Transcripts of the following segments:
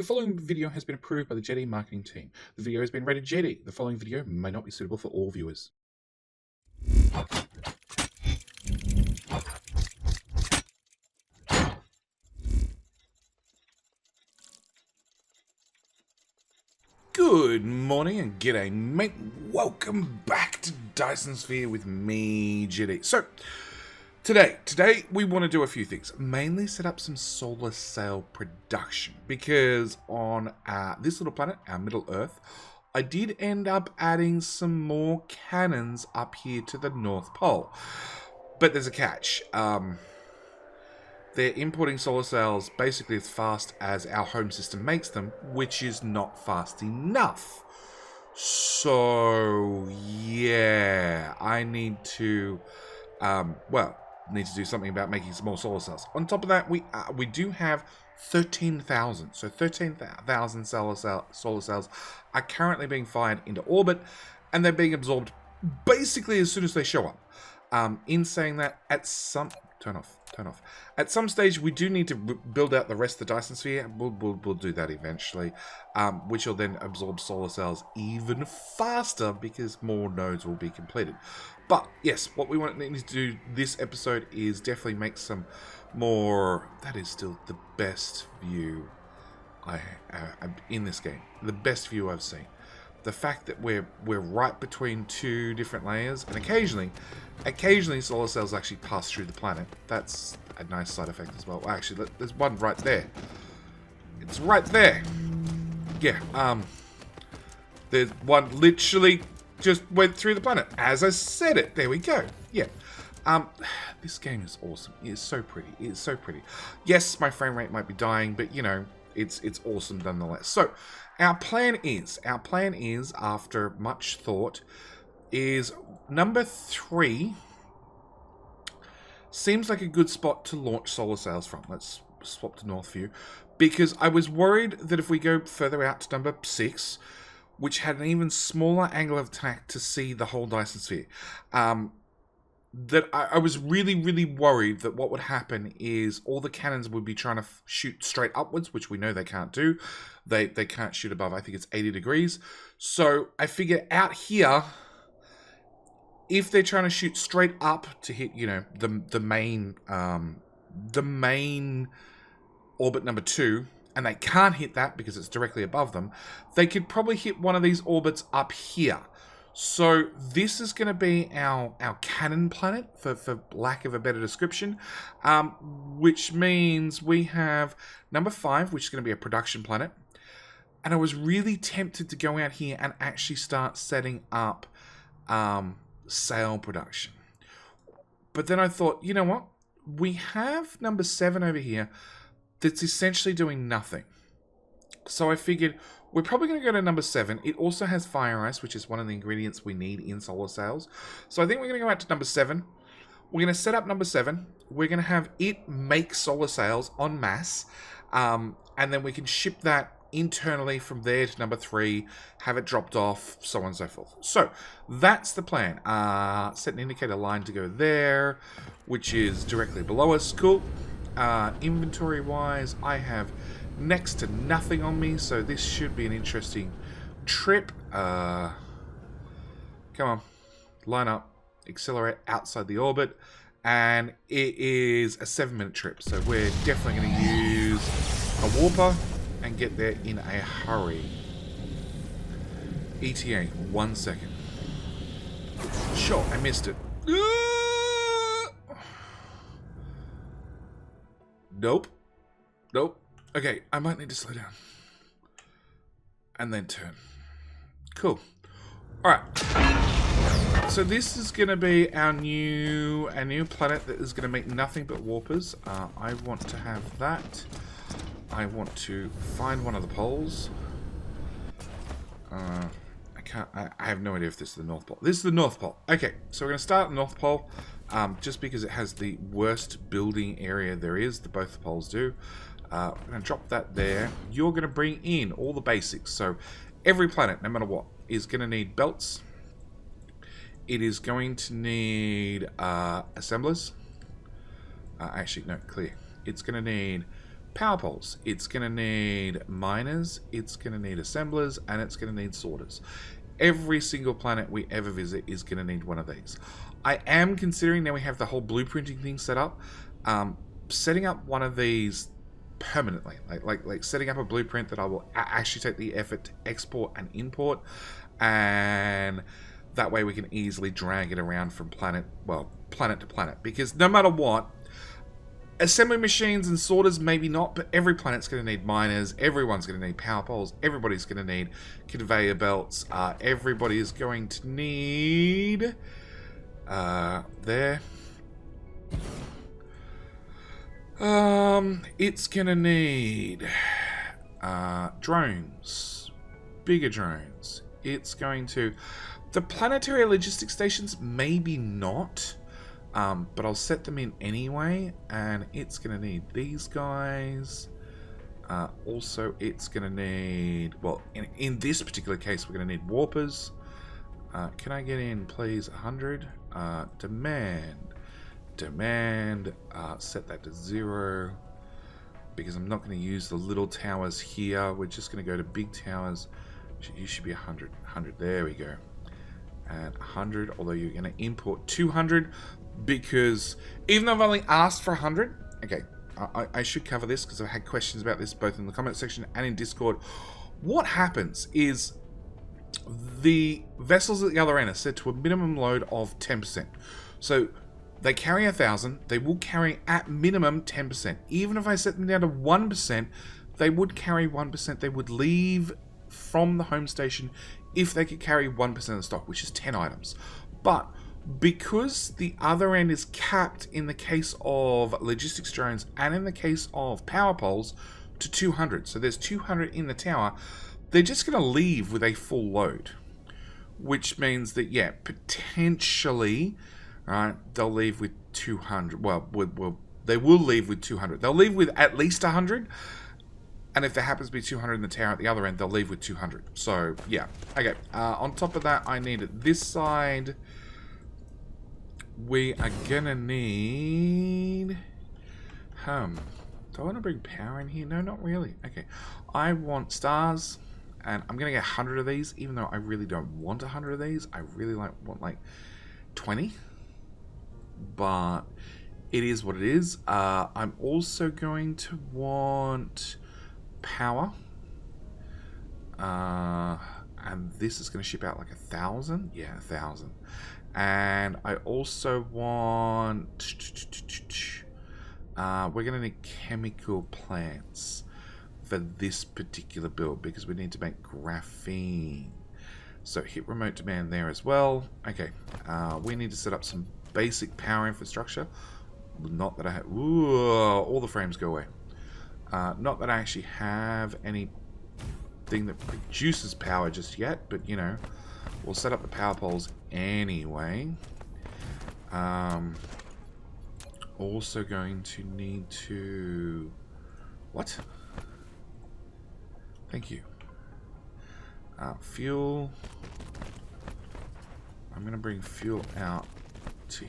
The following video has been approved by the Jetty marketing team. The video has been rated Jetty. The following video may not be suitable for all viewers. Good morning and g'day, mate. Welcome back to Dyson Sphere with me, Jetty. So, Today we want to do a few things. Mainly set up some solar sail production. Because on this little planet, our Middle Earth, I did end up adding some more cannons up here to the North Pole. But there's a catch. They're importing solar sails basically as fast as our home system makes them, which is not fast enough. So, yeah, I need to, need to do something about making some more solar cells. On top of that, we do have 13,000. So 13,000 solar cells are currently being fired into orbit, and they're being absorbed basically as soon as they show up. In saying that, at some turn off. At some stage, we do need to build out the rest of the Dyson Sphere. We'll do that eventually, which will then absorb solar cells even faster because more nodes will be completed. But yes, what we want to do this episode is definitely make some more. That is still the best view in this game. The best view I've seen. The fact that we're right between two different layers, and occasionally solar cells actually pass through the planet. That's a nice side effect as well. Actually, there's one right there. It's right there. Yeah. There's one literally just went through the planet as I said it. There we go. Yeah. This game is awesome. It is so pretty. It is so pretty. Yes, my frame rate might be dying, but you know, it's awesome nonetheless. So, our plan is after much thought, is number 3 seems like a good spot to launch solar sails from. Let's swap to North View, because I was worried that if we go further out to number 6, which had an even smaller angle of attack to see the whole Dyson Sphere, that I was really worried that what would happen is all the cannons would be trying to shoot straight upwards, which we know they can't do. They can't shoot above, I think it's 80 degrees. So I figure out here, if they're trying to shoot straight up to hit, you know, the main orbit number 2, and they can't hit that because it's directly above them, they could probably hit one of these orbits up here. So this is going to be our cannon planet, for lack of a better description, which means we have number 5, which is going to be a production planet. And I was really tempted to go out here and actually start setting up sail production. But then I thought, you know what? We have number 7 over here that's essentially doing nothing. So I figured we're probably going to go to number 7. It also has fire ice, which is one of the ingredients we need in solar sails. So I think we're going to go out to number 7. We're going to set up number 7. We're going to have it make solar sails en masse. And then we can ship that internally from there to number 3, have it dropped off, so on and so forth. So that's the plan. Set an indicator line to go there, which is directly below us. Cool. Inventory wise, I have next to nothing on me, so this should be an interesting trip. Come on, line up, accelerate outside the orbit, and it is a 7-minute trip, so we're definitely going to use a warper and get there in a hurry. ETA, 1 second. Sure, I missed it. Nope. Okay, I might need to slow down. And then turn. Cool. Alright. So this is going to be our new planet that is going to make nothing but warpers. I want to have that. I want to find one of the poles. I have no idea if this is the North Pole. This is the North Pole. Okay, so we're going to start at the North Pole. Just because it has the worst building area there is, both the poles do. We're going to drop that there. You're going to bring in all the basics. So every planet, no matter what, is going to need belts. It is going to need assemblers. Actually, no, clear. It's going to need Power poles. It's going to need miners, it's going to need assemblers, and it's going to need sorters. Every single planet we ever visit is going to need one of these. I am considering, now we have the whole blueprinting thing set up, setting up one of these permanently, like setting up a blueprint that I will actually take the effort to export and import, and that way we can easily drag it around from planet to planet, because no matter what, assembly machines and sorters maybe not, but every planet's going to need miners, everyone's going to need power poles, everybody's going to need conveyor belts, everybody is going to need it's going to need drones, bigger drones. It's going to, the planetary logistics stations maybe not, but I'll set them in anyway, and it's going to need these guys. Also, it's going to need, well, in this particular case, we're going to need warpers. Can I get in, please? 100. Demand. Set that to 0, because I'm not going to use the little towers here. We're just going to go to big towers. You should be 100. 100. There we go. And 100, although you're going to import 200, because even though I've only asked for 100, okay, I should cover this because I've had questions about this both in the comment section and in Discord. What happens is the vessels at the other end are set to a minimum load of 10%. So they carry 1,000, they will carry at minimum 10%. Even if I set them down to 1%, they would carry 1%. They would leave from the home station if they could carry 1% of the stock, which is 10 items. But because the other end is capped in the case of logistics drones and in the case of power poles to 200, so there's 200 in the tower, they're just going to leave with a full load, which means that, yeah, potentially, right, they'll leave with 200. Well, they will leave with 200. They'll leave with at least 100. And if there happens to be 200 in the tower at the other end, they'll leave with 200. So, yeah. Okay. On top of that, I need this side. We are going to need... Do I want to bring power in here? No, not really. Okay. I want stars. And I'm going to get 100 of these, even though I really don't want 100 of these. I really want like 20. But it is what it is. I'm also going to want... power, and this is going to ship out like 1,000. Yeah, 1,000. And I also want we're going to need chemical plants for this particular build because we need to make graphene. So hit remote demand there as well. Okay, we need to set up some basic power infrastructure. Not that I have, all the frames go away. Not that I actually have anything that produces power just yet, but, you know, we'll set up the power poles anyway. Also going to need to... What? Thank you. Fuel. I'm going to bring fuel out to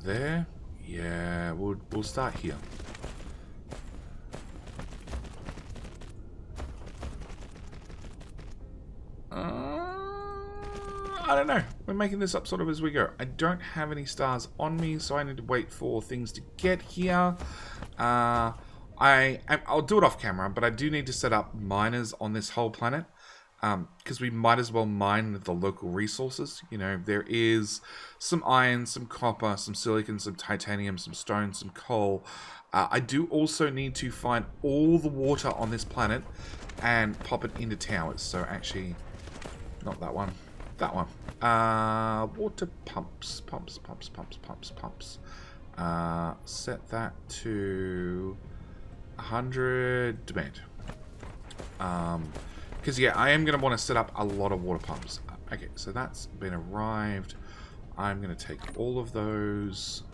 there. Yeah, we'll start here. I don't know. We're making this up sort of as we go. I don't have any stars on me, so I need to wait for things to get here. I'll do it off camera, but I do need to set up miners on this whole planet. Because we might as well mine the local resources. You know, there is some iron, some copper, some silicon, some titanium, some stone, some coal. I do also need to find all the water on this planet and pop it into towers. So actually, not that one. That one. Water pumps. Set that to 100 demand. Because, yeah, I am going to want to set up a lot of water pumps. Okay, so that's been arrived. I'm going to take all of those.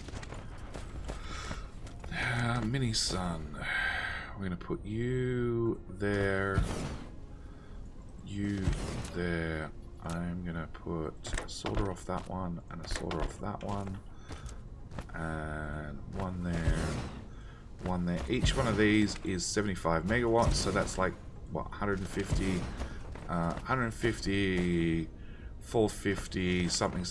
Mini sun. We're going to put you there. You there. I'm going to put a solder off that one and a solder off that one. And one there. one there. Each one of these is 75 megawatts, so that's like, what, 150, 450, something,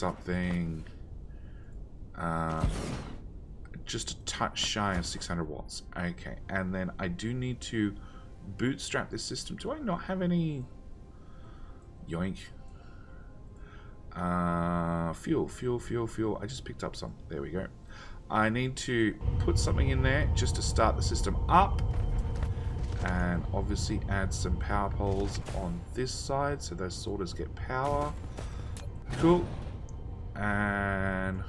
just a touch shy of 600 watts. Okay, and then I do need to bootstrap this system. Do I not have any? Yoink. Fuel. I just picked up some. There we go. I need to put something in there just to start the system up. And obviously add some power poles on this side so those sorters get power. Cool. And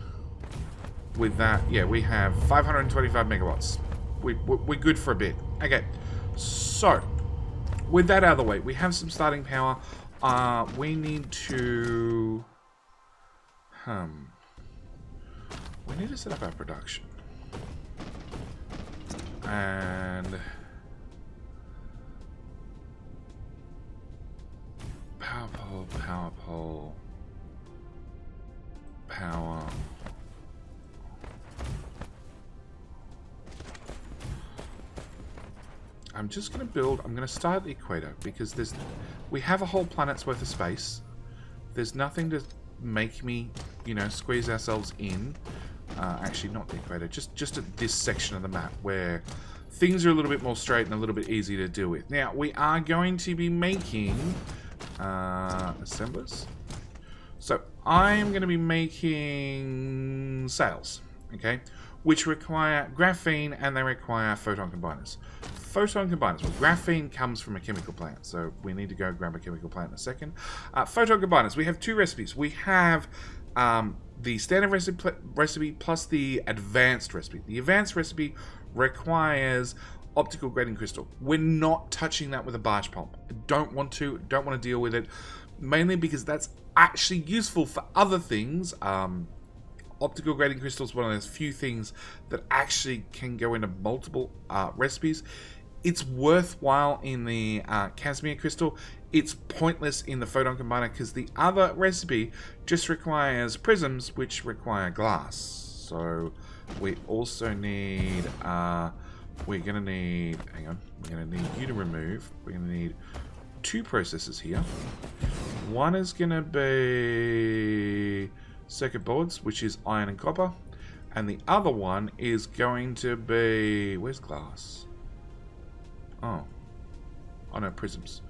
with that, yeah, we have 525 megawatts. We're good for a bit. Okay, so with that out of the way, we have some starting power. We need to set up our production. And power pole, power. I'm just going to build, I'm going to start at the equator because we have a whole planet's worth of space. There's nothing to make me, you know, squeeze ourselves in. Actually, not the equator, just at this section of the map where things are a little bit more straight and a little bit easier to deal with. Now, we are going to be making assemblers. So, I am going to be making sails, okay, which require graphene and they require photon combiners. Photon combiners. Well, graphene comes from a chemical plant, so we need to go grab a chemical plant in a second. Photon combiners. We have two recipes. We have the standard recipe plus the advanced recipe. The advanced recipe requires optical grading crystal. We're not touching that with a barge pump. Don't want to deal with it, mainly because that's actually useful for other things. Optical grading crystal is one of those few things that actually can go into multiple recipes. It's worthwhile in the Casimir crystal. It's pointless in the photon combiner because the other recipe just requires prisms, which require glass. So we also need, we're going to need you to remove. We're going to need two processors here. One is going to be circuit boards, which is iron and copper. And the other one is going to be, where's glass? Oh no, prisms,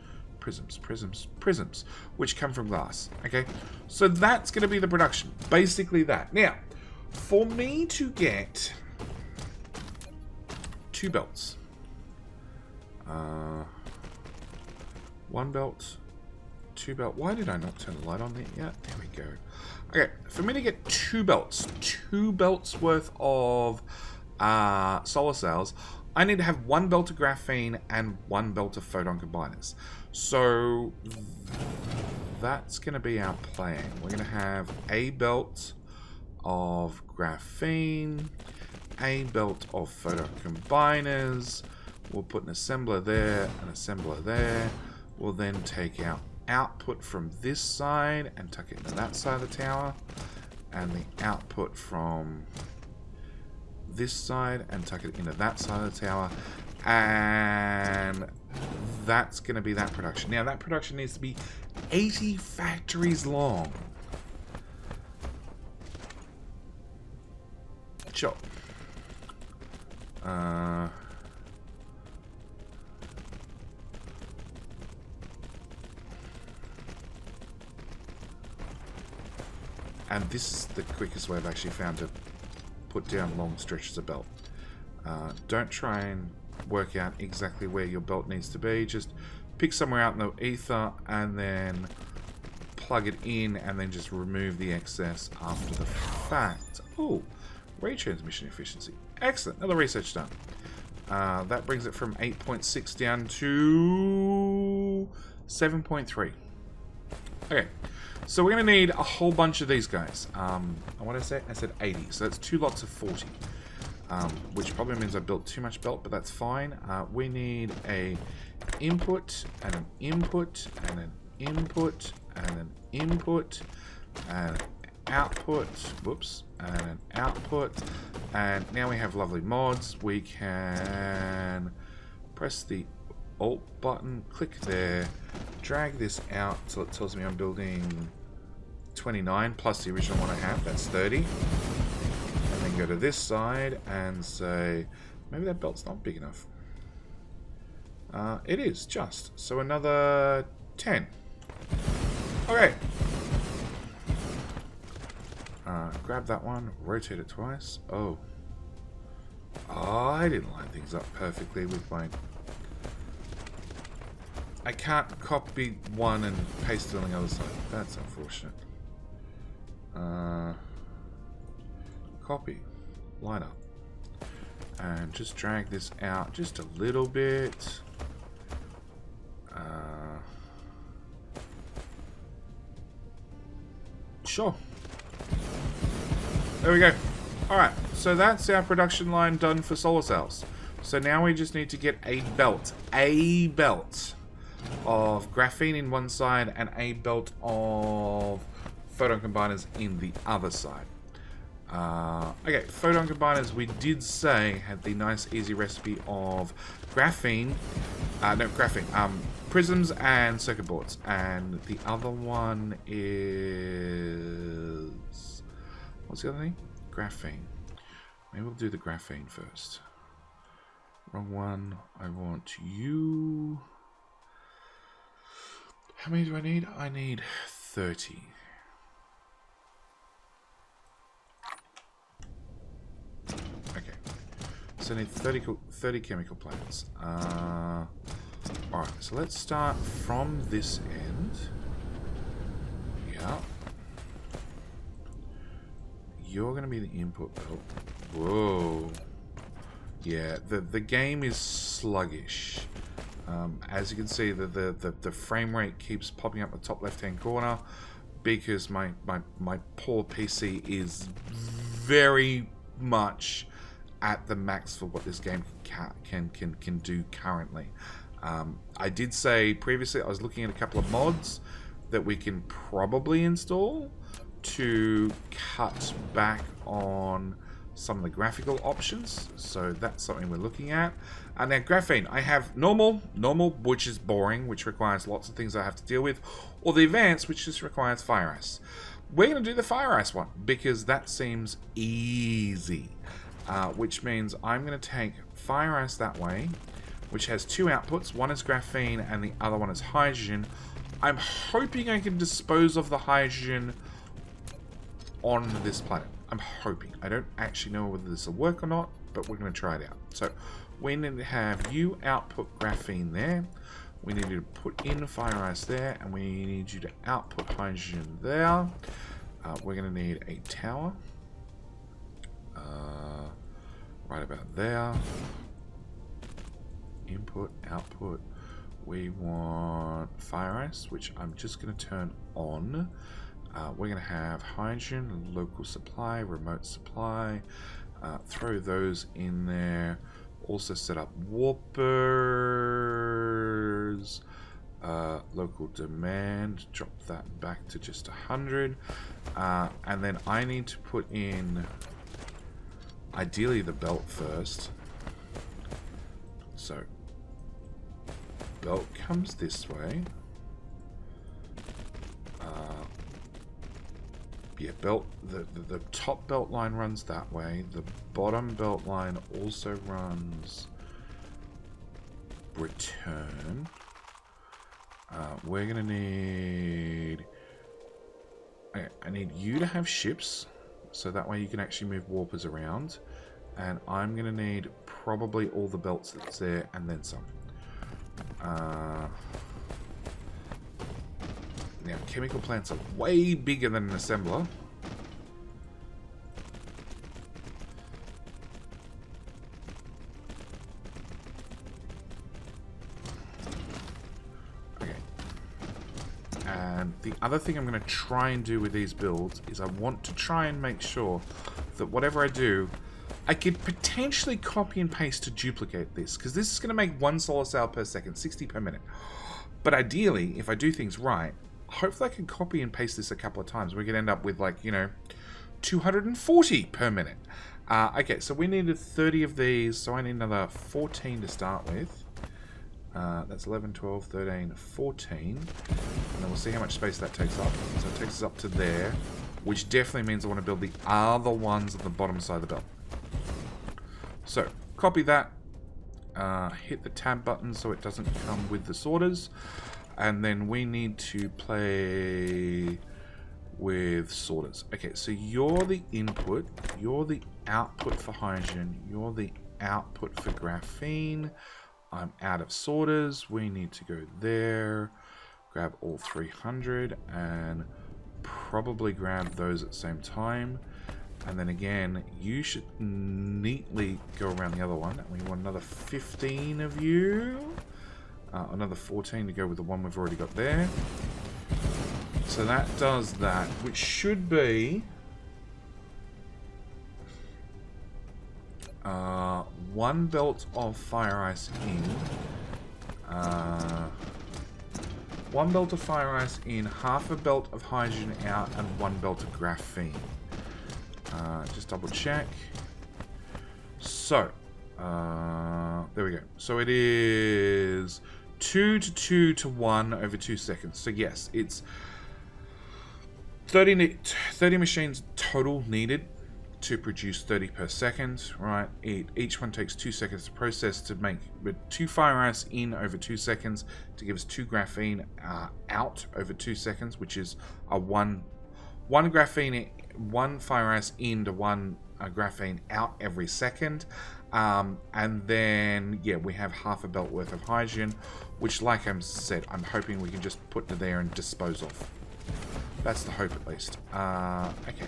which come from glass. Okay, so that's going to be the production, basically that. Now, for me to get two belts, one belt, two belt. Why did I not turn the light on there yet? There we go. Okay, for me to get two belts worth of solar cells, I need to have one belt of graphene and one belt of photon combiners. So that's going to be our plan. We're going to have a belt of graphene, a belt of photon combiners. We'll put an assembler there, an assembler there. We'll then take our output from this side and tuck it into that side of the tower, and the output from this side and tuck it into that side of the tower, and that's going to be that production. Now that production needs to be 80 factories long. Sure. And this is the quickest way I've actually found to put down long stretches of belt. Don't try and work out exactly where your belt needs to be. Just pick somewhere out in the ether and then plug it in and then just remove the excess after the fact. Oh, retransmission efficiency. Excellent. Another research done. That brings it from 8.6 down to 7.3. Okay. So we're going to need a whole bunch of these guys. What did I say? I said 80. So that's 2 lots of 40. Which probably means I built too much belt, but that's fine. We need a input and an input and an input and an input and output. Whoops. And an output. And now we have lovely mods. We can press the Alt button, click there, drag this out till it tells me I'm building 29 plus the original one I have, that's 30. And then go to this side and say, maybe that belt's not big enough. It is, just. So another 10. Okay. Grab that one, rotate it twice. Oh. Oh, I didn't line things up perfectly with my... I can't copy one and paste it on the other side. That's unfortunate. Copy. Line up. And just drag this out just a little bit. Sure. There we go. Alright, so that's our production line done for solar cells. So now we just need to get a belt. A belt of graphene in one side and a belt of photon combiners in the other side. Okay, photon combiners we did say had the nice easy recipe of graphene, prisms and circuit boards, and the other one is, what's the other thing? Graphene. Maybe we'll do the graphene first. Wrong one. I want you. How many do I need? I need 30. Okay. So I need 30 chemical plants. Alright, so let's start from this end. Yeah. You're going to be the input belt. Whoa. Yeah, the game is sluggish. As you can see, the frame rate keeps popping up the top left-hand corner because my poor PC is very much at the max for what this game can do currently. I did say previously I was looking at a couple of mods that we can probably install to cut back on some of the graphical options, so that's something we're looking at. And now graphene, I have normal, which is boring, which requires lots of things I have to deal with, or the advanced, which just requires fire ice. We're going to do the fire ice one because that seems easy, which means I'm going to take fire ice that way, which has two outputs. One is graphene and the other one is hydrogen. I'm hoping I can dispose of the hydrogen on this planet. I'm hoping. I don't actually know whether this will work or not, but we're going to try it out. So we need to have you output graphene there. We need you to put in fire ice there, and we need you to output hydrogen there. We're going to need a tower. Right about there. Input, output. We want fire ice, which I'm just going to turn on. We're going to have hydrogen, local supply, remote supply. Throw those in there. Also set up warpers. Local demand. Drop that back to just 100. And then I need to put in, ideally, the belt first. So, belt comes this way. Yeah, belt. The top belt line runs that way. The bottom belt line also runs return. We're gonna need. I need you to have ships, so that way you can actually move warpers around. And I'm gonna need probably all the belts that's there and then some. Now, chemical plants are way bigger than an assembler. Okay. And the other thing I'm going to try and do with these builds is I want to try and make sure that whatever I do, I could potentially copy and paste to duplicate this, because this is going to make one solar cell per second, 60 per minute. But ideally, if I do things right, hopefully I can copy and paste this a couple of times. We could end up with like, you know, 240 per minute. Okay, so we needed 30 of these, so I need another 14 to start with. That's 11, 12, 13, 14. And then we'll see how much space that takes up. So it takes us up to there, which definitely means I want to build the other ones at the bottom side of the belt. So, copy that. Hit the tab button so it doesn't come with the sorters. And then we need to play with sorters. Okay, so you're the input, you're the output for hydrogen, you're the output for graphene. I'm out of sorters. We need to go there, grab all 300 and probably grab those at the same time. And then again, you should neatly go around the other one. We want another 15 of you. Another 14 to go with the one we've already got there. So that does that, which should be one belt of fire ice in, one belt of fire ice in, half a belt of hydrogen out, and one belt of graphene. Just double check. So, there we go. So it is 2 to 2 to 1 over 2 seconds. So yes, it's 30 machines total needed to produce 30 per second, right? Each one takes 2 seconds to process to make 2 fire ice in over 2 seconds to give us 2 graphene out over 2 seconds, which is a one graphene, 1 fire ice in to 1 graphene out every second. And then, yeah, we have half a belt worth of hydrogen, which, like I said, I'm hoping we can just put to there and dispose of. That's the hope, at least. Okay.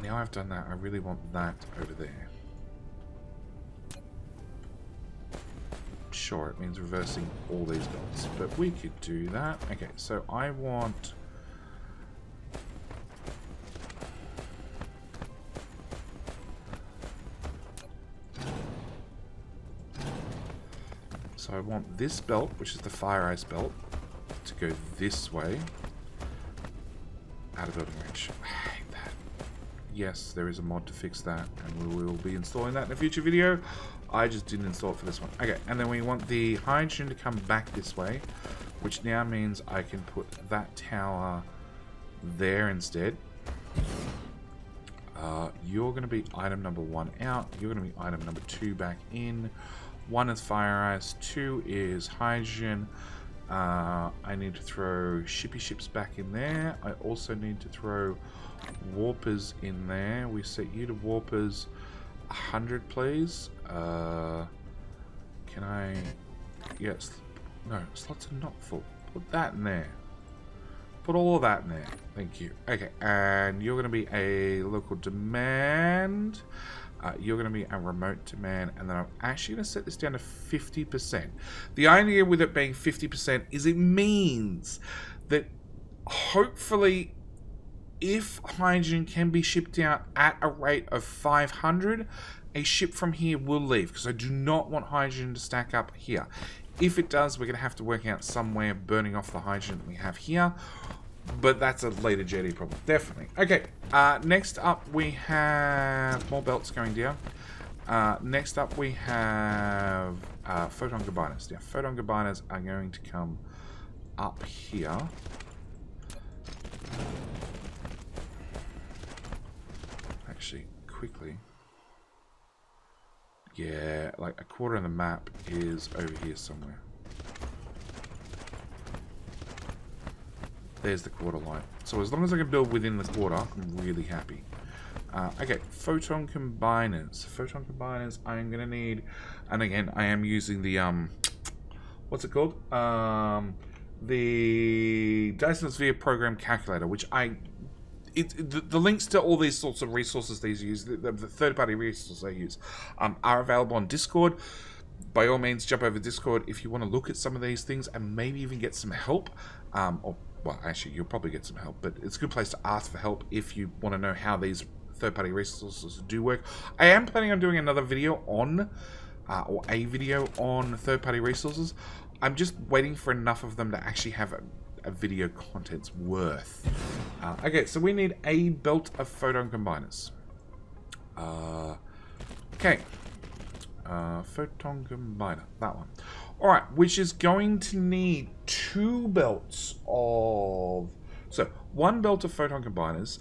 Now I've done that, I really want that over there. Sure, it means reversing all these belts, but we could do that. Okay, so I want... So I want this belt, which is the fire ice belt, to go this way. Out of building range. I hate that. Yes, there is a mod to fix that, and we will be installing that in a future video. I just didn't install it for this one. Okay, and then we want the hydrogen to come back this way, which now means I can put that tower there instead. You're going to be item number 1 out. You're going to be item number 2 back in. 1 is fire ice, 2 is hydrogen. I need to throw shippy ships back in there. I also need to throw warpers in there. We set you to warpers 100, please. Can I... Yes. No, slots are not full. Put that in there. Put all of that in there. Thank you. Okay, and you're going to be a local demand. You're going to be a remote demand, and then I'm actually going to set this down to 50%. The idea with it being 50% is it means that hopefully if hydrogen can be shipped out at a rate of 500, a ship from here will leave, because I do not want hydrogen to stack up here. If it does, we're going to have to work out somewhere burning off the hydrogen that we have here. But that's a later JD problem, definitely. Okay, next up we have more belts going down. Next up we have Photon combiners. Now, Photon combiners are going to come up here. Actually, quickly. Yeah, like a quarter of the map is over here somewhere. There's the quarter line. So as long as I can build within the quarter, I'm really happy. Okay, photon combiners. Photon combiners, I'm going to need... And again, I am using the... what's it called? The Dyson Sphere Program calculator, which the links to all these sorts of resources these use, the third-party resources I use, are available on Discord. By all means, jump over Discord if you want to look at some of these things and maybe even get some help. Well, actually, you'll probably get some help, but it's a good place to ask for help if you want to know how these third-party resources do work. I am planning on doing another video on, or a video on third-party resources. I'm just waiting for enough of them to actually have a video content's worth. Okay, so we need a belt of photon combiners. Okay. Photon combiner, that one. Alright, which is going to need 2 belts of... So, 1 belt of photon combiners.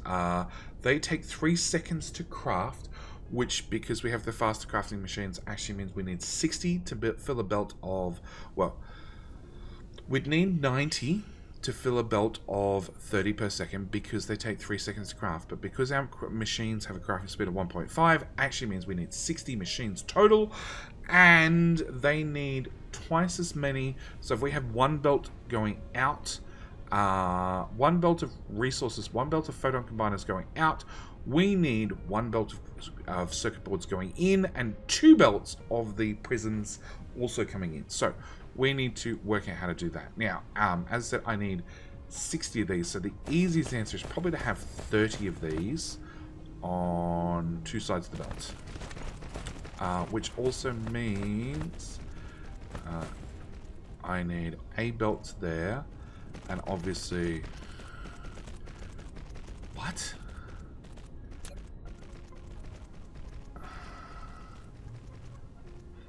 They take 3 seconds to craft, which, because we have the faster crafting machines, actually means we need 60 to fill a belt of... Well, we'd need 90 to fill a belt of 30 per second because they take 3 seconds to craft. But because our machines have a crafting speed of 1.5, actually means we need 60 machines total, and they need twice as many. So if we have 1 belt going out, 1 belt of resources, 1 belt of photon combiners going out, we need 1 belt of circuit boards going in, and 2 belts of the prisms also coming in. So we need to work out how to do that. Now, as I said, I need 60 of these. So the easiest answer is probably to have 30 of these on 2 sides of the belt. Which also means I need a belt there. And obviously... What?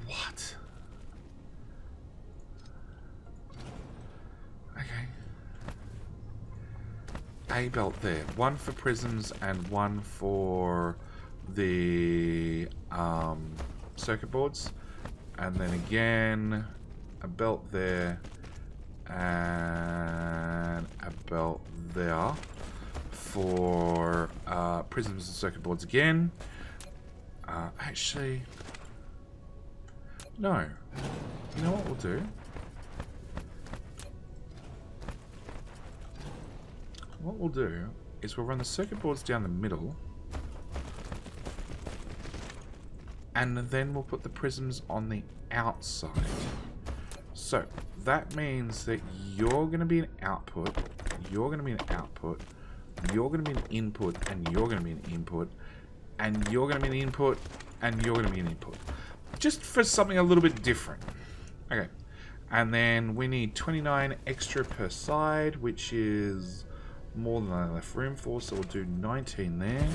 What? A belt there. 1 for prisms and 1 for the circuit boards. And then again, a belt there and a belt there for prisms and circuit boards again. Actually, no. You know what we'll do? What we'll do is we'll run the circuit boards down the middle, and then we'll put the prisms on the outside. So that means that you're going to be an output, you're going to be an output, you're going to be an input, and you're going to be an input, and you're going to be an input, and you're going to be an input. Just for something a little bit different. Okay. And then we need 29 extra per side, which is more than I left room for, so we'll do 19 there.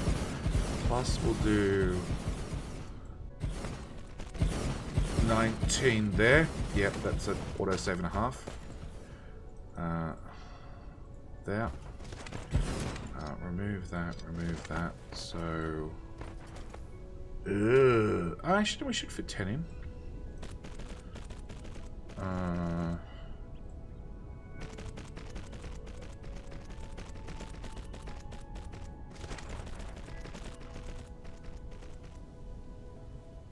Plus we'll do 19 there. Yep, that's an autosave and a half. There. Remove that. So... actually, we should fit 10 in.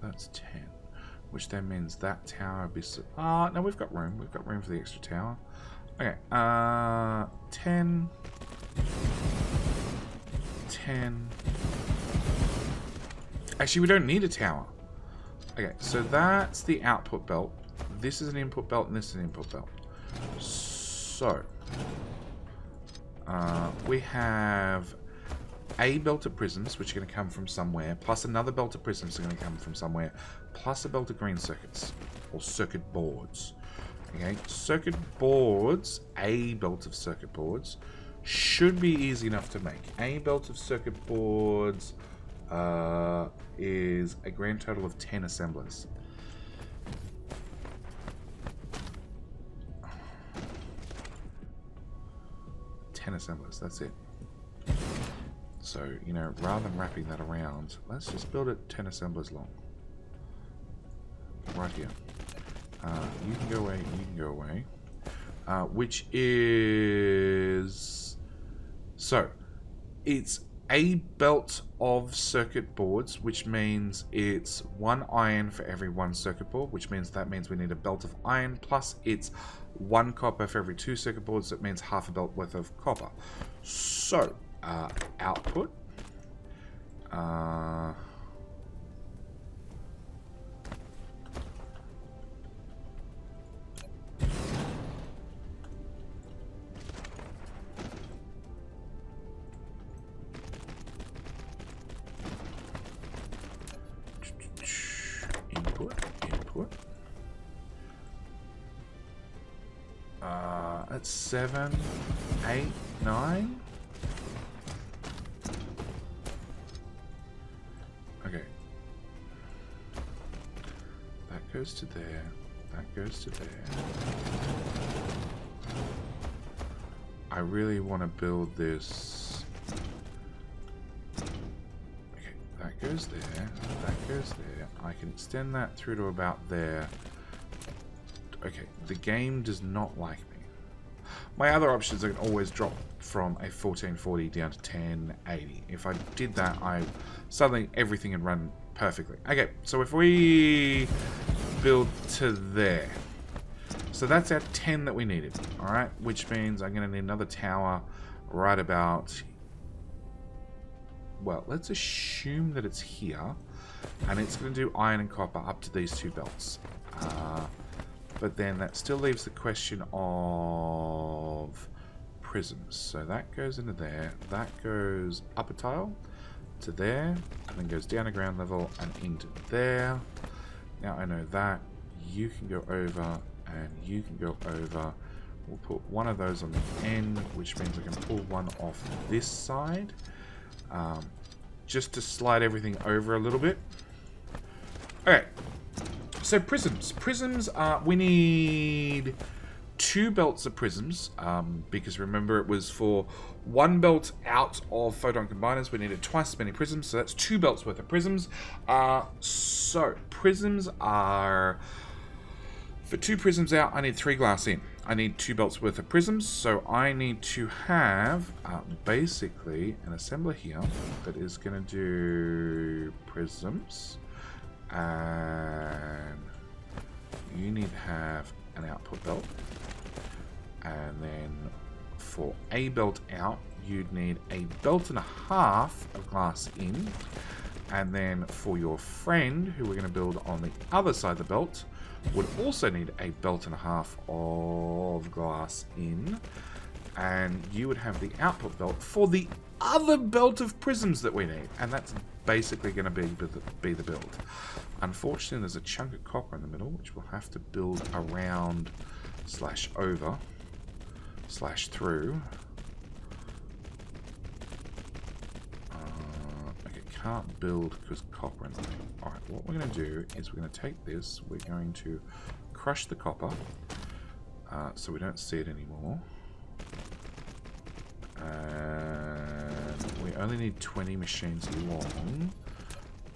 That's 10. Which then means that tower would be... no, we've got room. We've got room for the extra tower. Okay, 10... 10... Actually, we don't need a tower. Okay, so that's the output belt. This is an input belt, and this is an input belt. So... we have a belt of prisms, which are going to come from somewhere, plus another belt of prisms are going to come from somewhere, plus a belt of green circuits, or circuit boards. Okay, circuit boards, a belt of circuit boards, should be easy enough to make. A belt of circuit boards is a grand total of 10 assemblers. Assemblers, that's it. So, you know, rather than wrapping that around, let's just build it 10 assemblers long. Right here. You can go away, you can go away. Which is... So, it's a belt of circuit boards, which means it's 1 iron for every 1 circuit board, which means we need a belt of iron, plus it's 1 copper for every 2 circuit boards. That means half a belt worth of copper. So, output. Input. That's 7, 8, 9. Okay. That goes to there. That goes to there. I really want to build this. Okay, that goes there. That goes there. I can extend that through to about there. Okay, the game does not like me. My other options, I can always drop from a 1440 down to 1080. If I did that, suddenly everything would run perfectly. Okay, so if we build to there. So that's our 10 that we needed, alright? Which means I'm going to need another tower right about... Well, let's assume that it's here. And it's going to do iron and copper up to these 2 belts. But then that still leaves the question of prisms. So that goes into there. That goes up a tile to there. And then goes down to ground level and into there. Now I know that. You can go over and you can go over. We'll put one of those on the end, which means I can pull one off this side. Just to slide everything over a little bit. Alright. So prisms. Prisms, we need 2 belts of prisms, because remember it was for 1 belt out of photon combiners, we needed twice as many prisms, so that's 2 belts worth of prisms. So prisms are, for 2 prisms out, I need 3 glass in. I need 2 belts worth of prisms, so I need to have basically an assembler here that is going to do prisms. And you need to have an output belt, and then for a belt out you'd need a belt and a half of glass in, and then for your friend who we're going to build on the other side of the belt would also need a belt and a half of glass in, and you would have the output belt for the other belt of prisms that we need, and that's basically going to be the build. Unfortunately, there's a chunk of copper in the middle, which we'll have to build around / over / through. Okay, can't build because copper in the middle. Alright, what we're going to do is we're going to take this, we're going to crush the copper so we don't see it anymore. And we only need 20 machines long.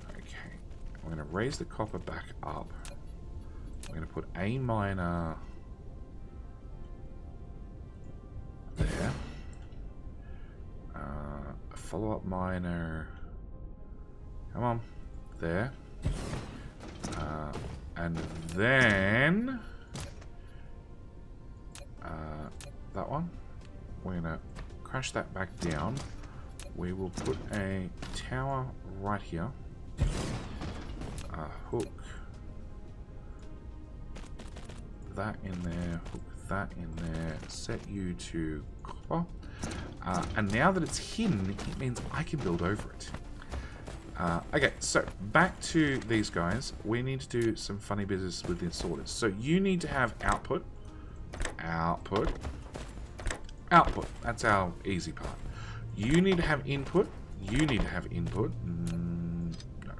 Okay, we're going to raise the copper back up. We're going to put a miner there. A follow-up miner. Come on, there. And then that one. We're going to crash that back down. We will put a tower right here. Hook that in there, hook that in there, set you to copper. And now that it's hidden, it means I can build over it. Okay, so back to these guys. We need to do some funny business with the sorters. So you need to have output, output, output. That's our easy part. You need to have input. You need to have input. No.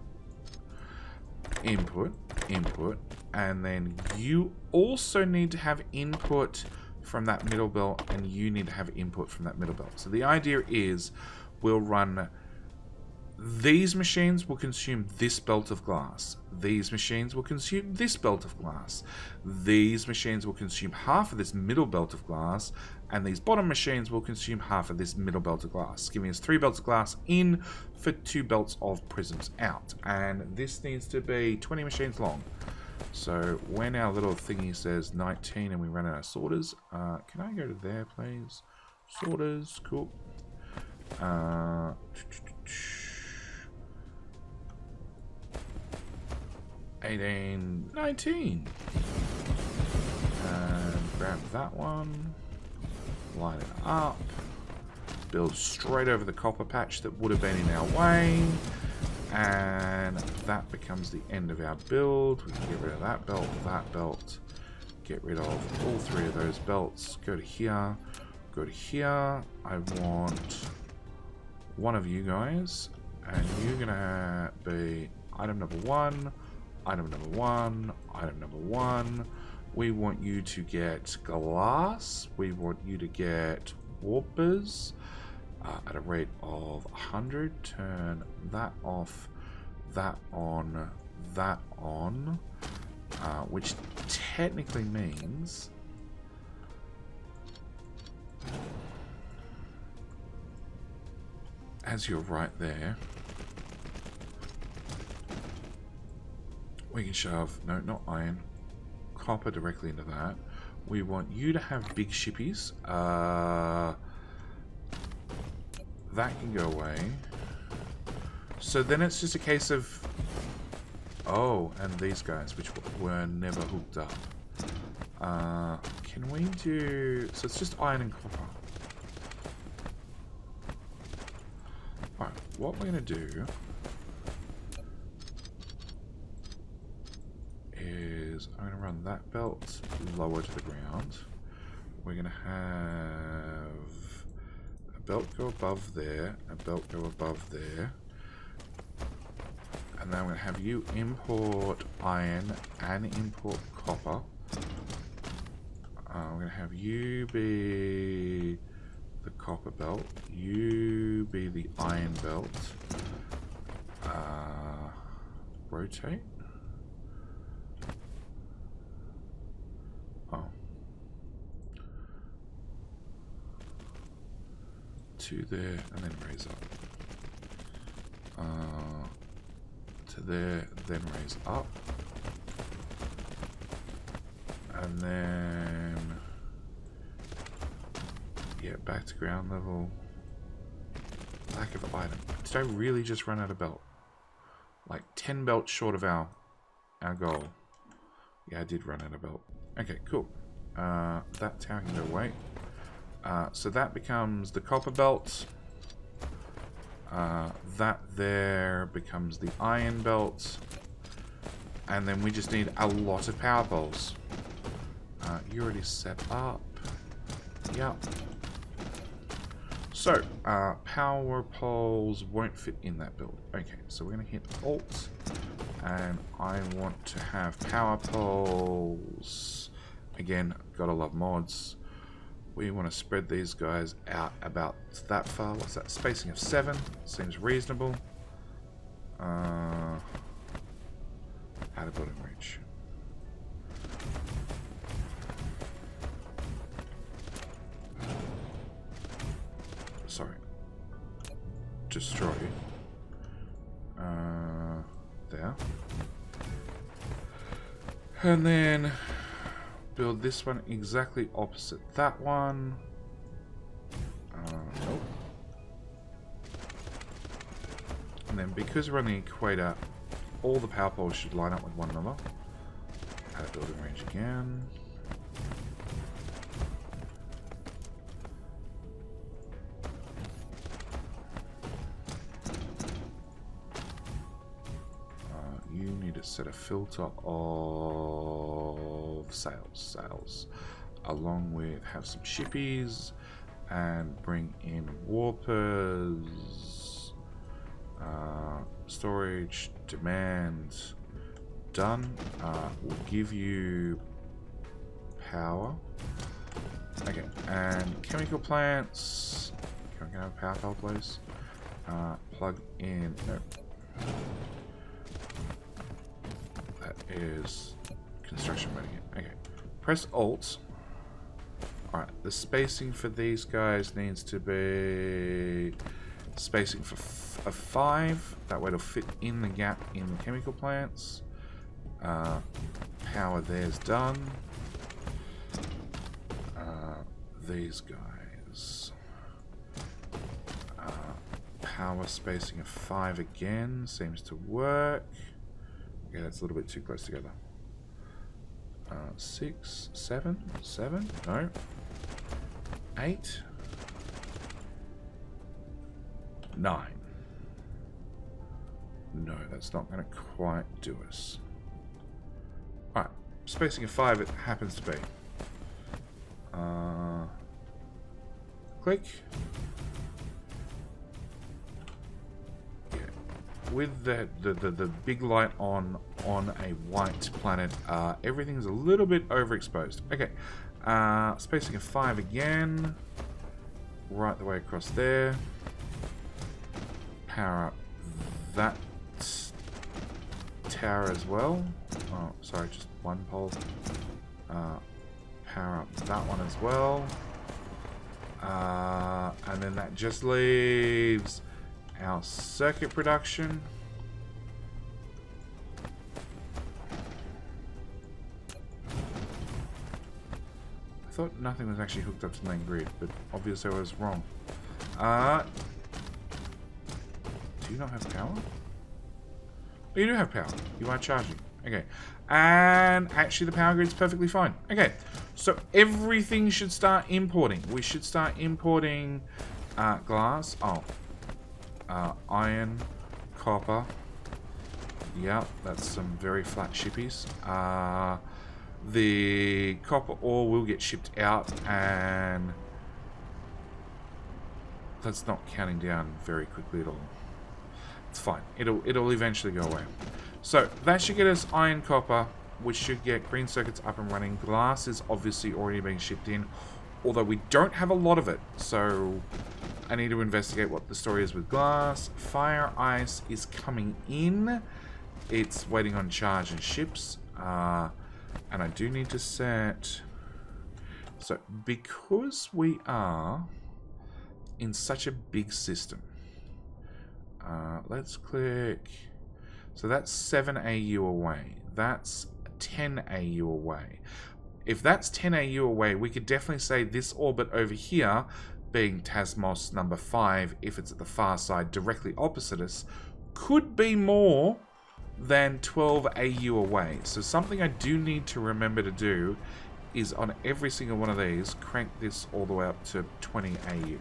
Input, input. And then you also need to have input from that middle belt, and you need to have input from that middle belt. So the idea is we'll run... These machines will consume this belt of glass. These machines will consume this belt of glass. These machines will consume half of this middle belt of glass, and these bottom machines will consume half of this middle belt of glass, giving us 3 belts of glass in for 2 belts of prisms out. And this needs to be 20 machines long. So when our little thingy says 19 and we run out of sorters, can I go to there, please? Sorters, cool. 18, 19. And grab that one. Line it up. Build straight over the copper patch that would have been in our way. And that becomes the end of our build. We can get rid of that belt, get rid of all 3 of those belts. Go to here. Go to here. I want one of you guys. And you're going to be item number 1, item number 1, item number 1. We want you to get glass. We want you to get warpers at a rate of 100. Turn that off, that on, that on. Which technically means as you're right there, we can shove, no, not iron, copper directly into that. We want you to have big shippies. That can go away. So then it's just a case of, oh, and these guys, which were never hooked up. Can we do, so it's just iron and copper. Alright, what we're going to do is I'm going to run that belt lower to the ground. We're going to have a belt go above there, a belt go above there. And then I'm going to have you import iron and import copper. We're going to have you be the copper belt, you be the iron belt. Rotate. Oh. To there and then raise up. To there, then raise up. And then, yeah, back to ground level. Lack of item. Did I really just run out of belt? Like 10 belts short of our goal. Yeah, I did run out of belt. Okay, cool. That tower can go away. So that becomes the copper belt. That there becomes the iron belt. And then we just need a lot of power poles. You already set up. Yep. So, power poles won't fit in that build. Okay, so we're going to hit Alt. And I want to have power poles. Again, gotta love mods. We want to spread these guys out about that far. What's that? Spacing of 7. Seems reasonable. Out of building reach. Sorry. Destroy. There. And then build this one exactly opposite that one. Nope. And then because we're on the equator, all the power poles should line up with one another. Out of building range again. You need to set a filter of sails, along with have some shippies and bring in warpers. Storage, demand, done. We'll give you power. Okay, and chemical plants. Can I have a power pole, please? Plug in. No. That is construction ready. Okay, press Alt. Alright, the spacing for these guys needs to be spacing for 5. That way it'll fit in the gap in the chemical plants. Power there's done. These guys. Power spacing of 5 again. Seems to work. Okay, that's a little bit too close together. 6, 7, 7, no. 8. 9. No, that's not going to quite do us. Alright, spacing of 5 it happens to be. Click. Yeah. With the big light on a white planet, everything's a little bit overexposed. Okay. Spacing of 5 again. Right the way across there. Power up that tower as well. Oh, sorry, just one pole. Power up that one as well. And then that just leaves our circuit production. I thought nothing was actually hooked up to the main grid, but obviously I was wrong. Do you not have power? Oh, you do have power. You are charging. Okay. And actually the power grid's perfectly fine. Okay. So everything should start importing. We should start importing glass. Oh. Iron, copper. Yeah, that's some very flat shippies. The copper ore will get shipped out, and that's not counting down very quickly at all. It's fine. It'll eventually go away. So that should get us iron, copper, which should get green circuits up and running. Glass is obviously already being shipped in, although we don't have a lot of it, so I need to investigate what the story is with glass. Fire ice is coming in. It's waiting on charge and ships. And I do need to set... So, because we are in such a big system, let's click... So that's 7 AU away. That's 10 AU away. If that's 10 AU away, we could definitely say this orbit over here, being Tasmos number 5, if it's at the far side directly opposite us, could be more than 12 AU away. So something I do need to remember to do is on every single one of these, crank this all the way up to 20 AU.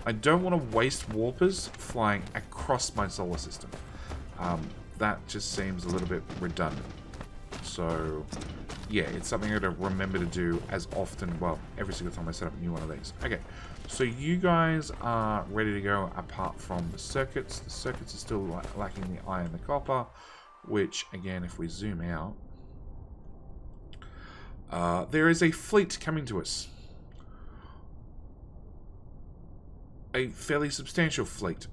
I don't want to waste warpers flying across my solar system. That just seems a little bit redundant. So yeah, it's something I got to remember to do as often, well, every single time I set up a new one of these. Okay, so you guys are ready to go apart from the circuits. The circuits are still lacking the iron and the copper, which, again, if we zoom out, there is a fleet coming to us. A fairly substantial fleet.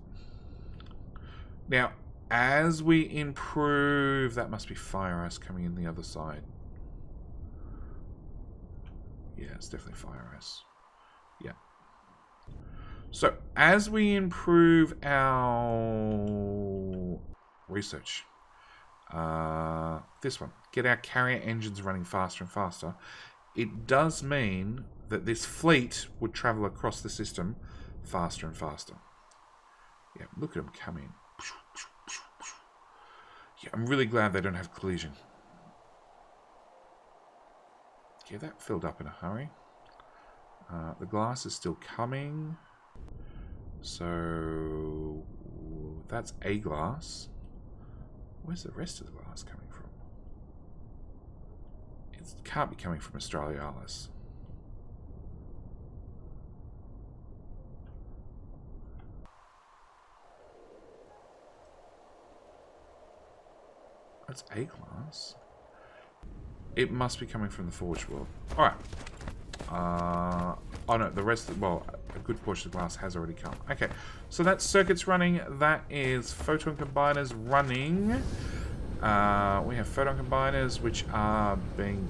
Now, as we improve... That must be fire ice coming in the other side. Yeah, it's definitely fire ice. Yeah. So, as we improve our research... this one. Get our carrier engines running faster and faster. It does mean that this fleet would travel across the system faster and faster. Yeah, look at them come in. Yeah, I'm really glad they don't have collision. Yeah, that filled up in a hurry. The glass is still coming. So that's a glass. Where's the rest of the glass coming from? It can't be coming from Australis. That's a glass. It must be coming from the Forge World. Alright. Oh no, the rest of, well, a good portion of the glass has already come. Okay, so that's circuits running. That is photon combiners running. We have photon combiners which are being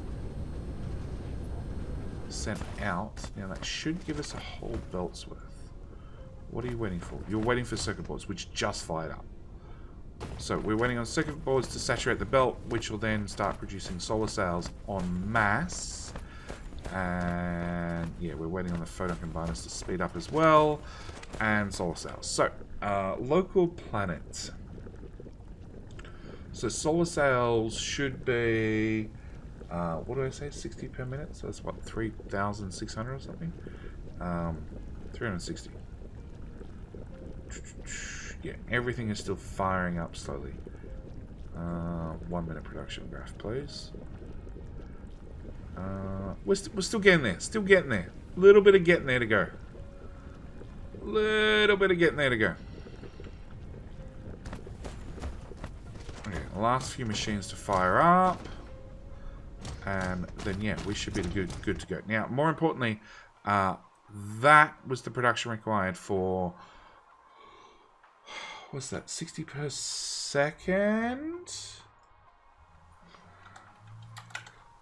sent out. Now that should give us a whole belt's worth. What are you waiting for? You're waiting for circuit boards, which just fired up. So we're waiting on circuit boards to saturate the belt, which will then start producing solar cells en masse. And yeah, we're waiting on the photon combiners to speed up as well, and solar cells. So local planet. So solar cells should be what do I say, 60 per minute? So that's what, 3,600 or something? 360. Yeah, everything is still firing up slowly. 1 minute production graph, please. We're still getting there. Still getting there. Little bit of getting there to go. Little bit of getting there to go. Okay, last few machines to fire up. And then, yeah, we should be good to go. Now, more importantly, that was the production required for... What's that? 60 per second?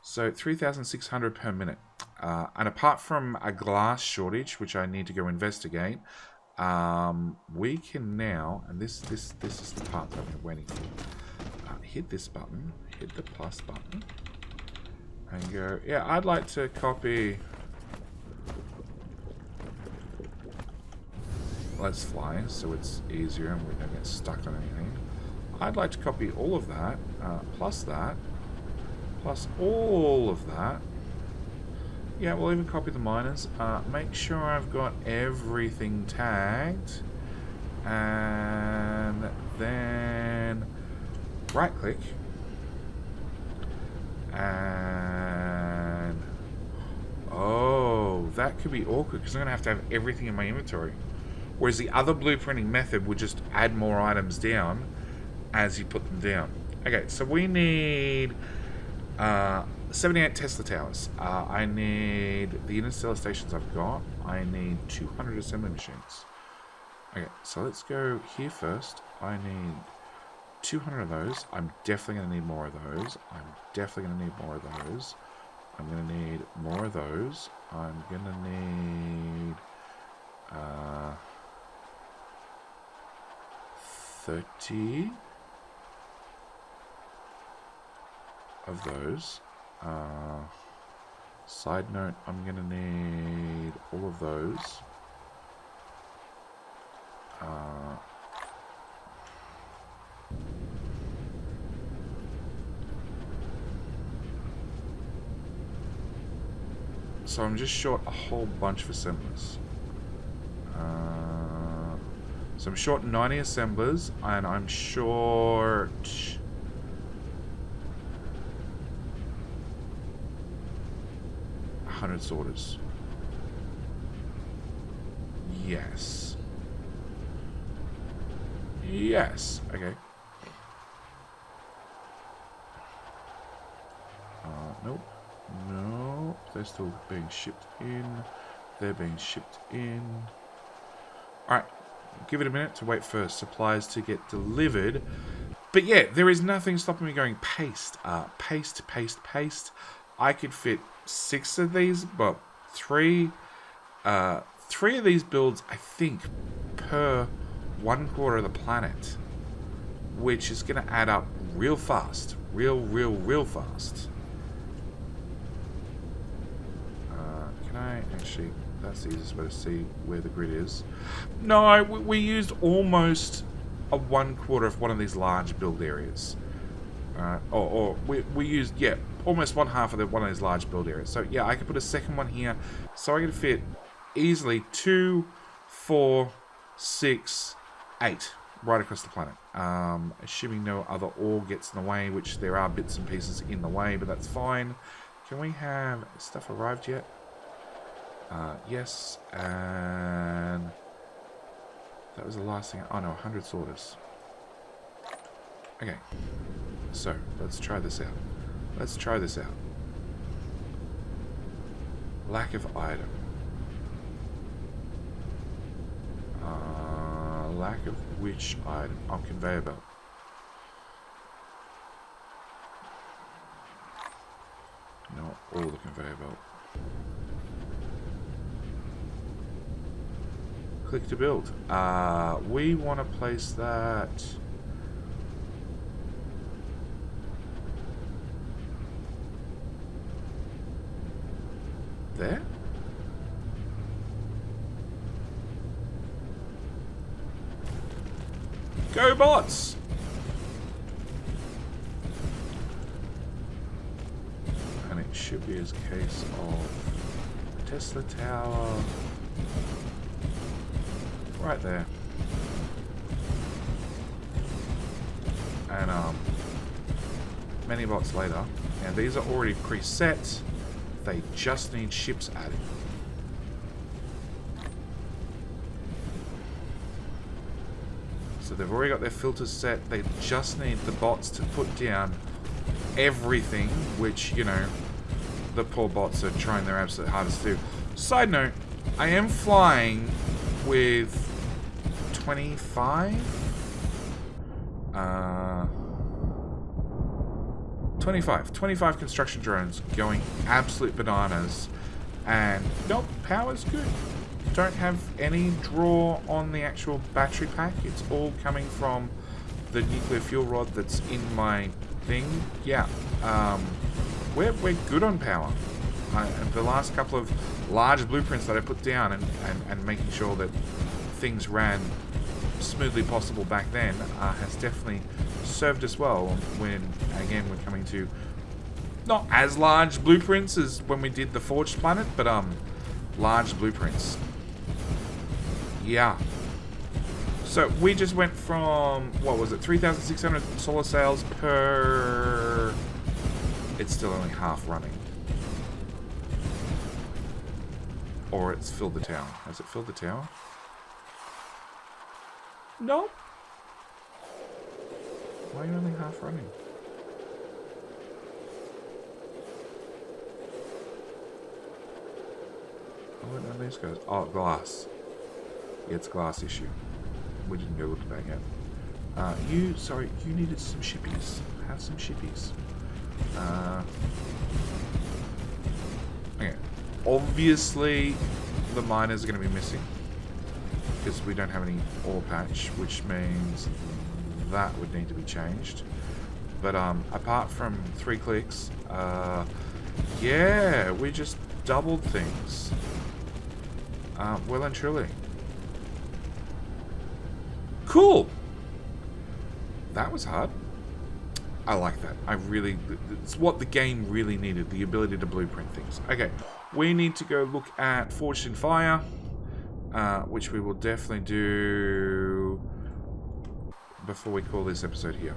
So 3,600 per minute. And apart from a glass shortage, which I need to go investigate, we can now, and this is the part that I've been waiting for. Hit this button, hit the plus button, and go, yeah, I'd like to copy... Let's fly, so it's easier and we don't get stuck on anything. I'd like to copy all of that, plus that, plus all of that. Yeah, we'll even copy the miners. Make sure I've got everything tagged. And then right click. And... Oh, that could be awkward because I'm going to have everything in my inventory. Whereas the other blueprinting method would just add more items down as you put them down. Okay, so we need 78 Tesla towers. I need the interstellar stations I've got. I need 200 assembly machines. Okay, so let's go here first. I need 200 of those. I'm definitely going to need more of those. I'm definitely going to need more of those. I'm going to need more of those. I'm going to need... 30 of those. Side note, I'm going to need all of those. So I'm just short a whole bunch of assemblers. So I'm short 90 assemblers, and I'm short... 100 sorters. Yes. Yes. Okay. Nope. No. They're still being shipped in. They're being shipped in. Alright. Give it a minute to wait for supplies to get delivered. But yeah, there is nothing stopping me going paste. Paste, paste, paste. I could fit 6 of these, but 3 of these builds, I think, per 1/4 of the planet, which is going to add up real fast. Real fast. Can I actually... That's the easiest way to see where the grid is. No, we used almost a 1/4 of one of these large build areas. Or we used, yeah, almost 1/2 of one of these large build areas. So yeah, I could put a second one here. So I can fit easily 2, 4, 6, 8 right across the planet. Assuming no other ore gets in the way, which there are bits and pieces in the way, but that's fine. Can we have stuff arrived yet? Yes, and that was the last thing. Oh no, 100 sorters. Okay, so let's try this out. Let's try this out. Lack of item. Lack of which item? Oh, conveyor belt. Not all the conveyor belt. Click to build. We want to place that there. Go bots! And it should be a case of Tesla Tower right there. And many bots later. And these are already preset. They just need ships added. So they've already got their filters set. They just need the bots to put down everything, which, you know, the poor bots are trying their absolute hardest to do. Side note, I am flying with 25 construction drones going absolute bananas, and nope, power's good. Don't have any draw on the actual battery pack. It's all coming from the nuclear fuel rod that's in my thing. Yeah, we're good on power. The last couple of large blueprints that I put down and making sure that things ran smoothly possible back then has definitely served us well when, again, we're coming to not as large blueprints as when we did the Forged Planet, but large blueprints. Yeah. So we just went from, what was it, 3,600 solar cells per... It's still only half running. Or it's filled the tower. Has it filled the tower? No. Why are you only half running? I don't know these guys. Oh, glass. Yeah, it's a glass issue. We didn't go look at that yet. Sorry, you needed some shippies. Have some shippies. Okay. Obviously, the miners are going to be missing because we don't have any ore patch, which means that would need to be changed. But apart from 3 clicks, yeah, we just doubled things. Well and truly. Cool. That was hard. I like that. It's what the game really needed, the ability to blueprint things. Okay, we need to go look at Forged in Fire, which we will definitely do before we call this episode here.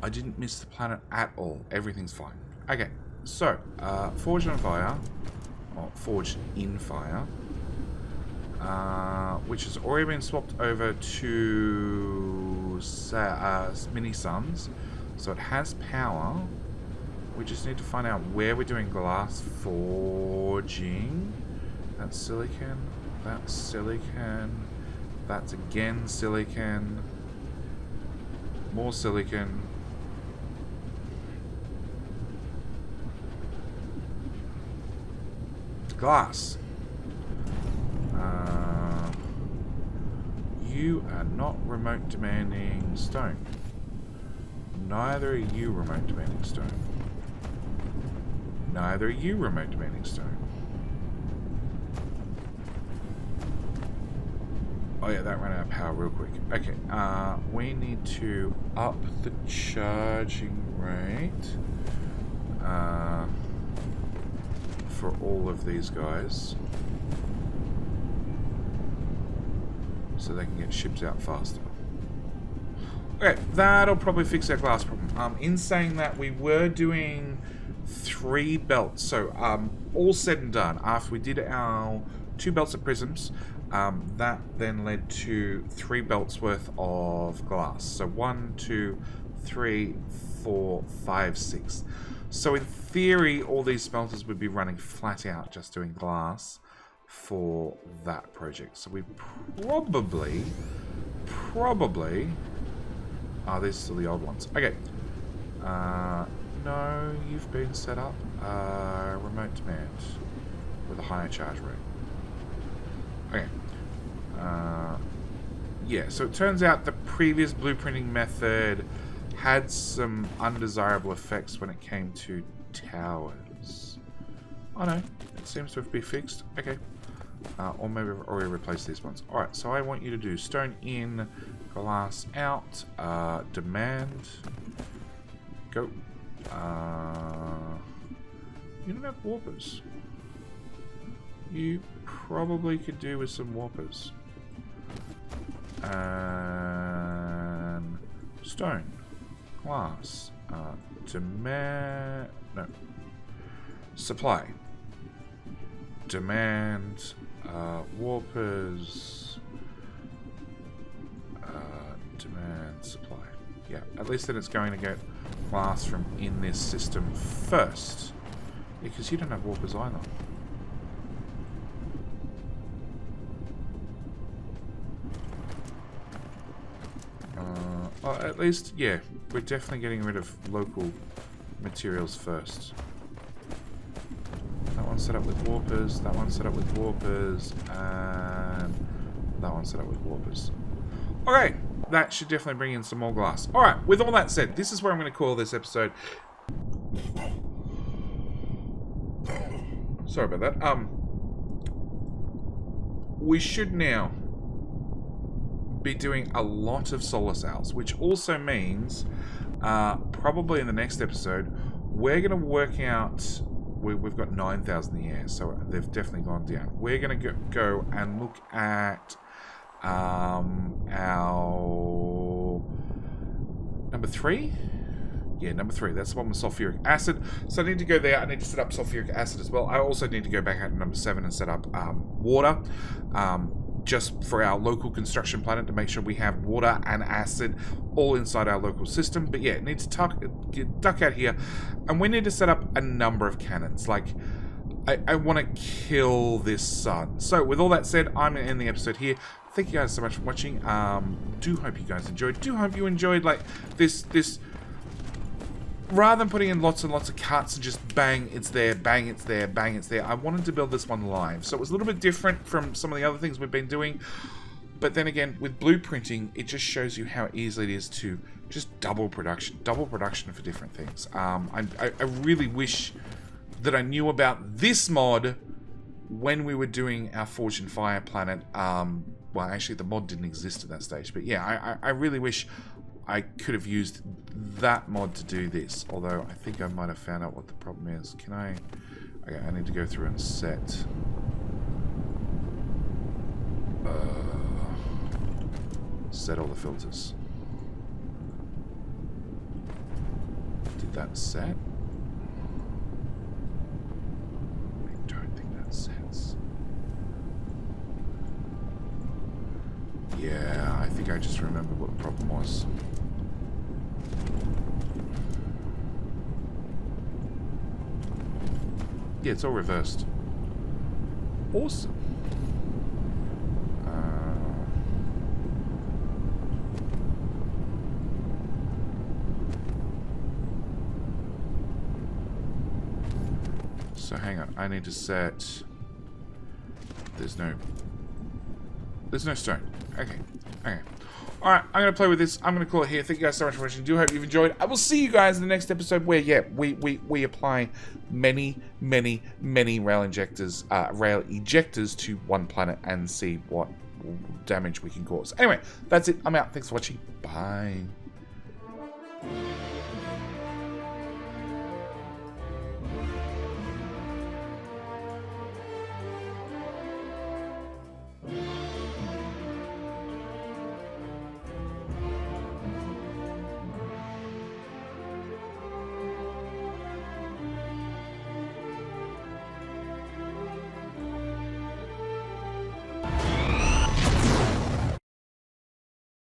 I didn't miss the planet at all. Everything's fine. Okay, so, Forged on Fire, or Forged in Fire, which has already been swapped over to mini suns, so it has power. We just need to find out where we're doing glass forging. That's silicon, that's silicon, that's again silicon, more silicon. Glass. You are not remote demanding stone. Neither are you remote demanding stone. Neither are you remote demanding stone. Oh yeah, that ran out of power real quick. Okay, we need to up the charging rate for all of these guys so they can get ships out faster. Okay, that'll probably fix our glass problem. In saying that, we were doing 3 belts, so all said and done, after we did our 2 belts of prisms, that then led to 3 belts worth of glass. So 1, 2, 3, 4, 5, 6. So in theory, all these smelters would be running flat out just doing glass for that project. So we probably... Oh, these are still the old ones. Okay. No, you've been set up. Remote demand with a higher charge rate. Okay. Yeah, so it turns out the previous blueprinting method had some undesirable effects when it came to towers. Oh no, it seems to have been fixed. Okay. Or maybe I've already replaced these ones. Alright, so I want you to do stone in, glass out, demand. Go. You don't have warpers. You probably could do with some warpers. And stone, glass, demand, no, supply, demand, warpers, demand, supply. Yeah, at least then it's going to get glass from in this system first, because you don't have warpers either. Well, at least, yeah, we're definitely getting rid of local materials first. That one's set up with warpers, that one's set up with warpers, and that one's set up with warpers. Okay, that should definitely bring in some more glass. Alright, with all that said, this is where I'm going to call this episode. Sorry about that. We should now be doing a lot of solar cells, which also means probably in the next episode we're going to work out, we've got 9,000 in the air, so they've definitely gone down. We're going to go and look at our number 3. Yeah, number 3. That's the one with sulfuric acid. So I need to go there. I need to set up sulfuric acid as well. I also need to go back out to number 7 and set up water. Just for our local construction planet to make sure we have water and acid all inside our local system. But yeah, it needs to duck out here. And we need to set up a number of cannons. Like, I want to kill this sun. So with all that said, I'm going to end the episode here. Thank you guys so much for watching. Do hope you guys enjoyed. Do hope you enjoyed, like, this rather than putting in lots and lots of cuts and just bang, it's there, bang, it's there, bang, it's there, I wanted to build this one live. So it was a little bit different from some of the other things we've been doing. But then again, with blueprinting, it just shows you how easy it is to just double production for different things. I really wish that I knew about this mod when we were doing our Forge and Fire planet. Well, actually, the mod didn't exist at that stage. But yeah, I really wish I could have used that mod to do this, although I think I might have found out what the problem is. Can I... Okay, I need to go through and set... set all the filters. Did that set? I don't think that sets. Yeah, I think I just remembered what the problem was. Yeah, it's all reversed. Awesome. So hang on, I need to set... There's no stone. Okay. Alright, I'm going to play with this. I'm going to call it here. Thank you guys so much for watching. Do hope you've enjoyed. I will see you guys in the next episode where, yeah, we apply many rail ejectors to one planet and see what damage we can cause. Anyway, that's it. I'm out. Thanks for watching. Bye.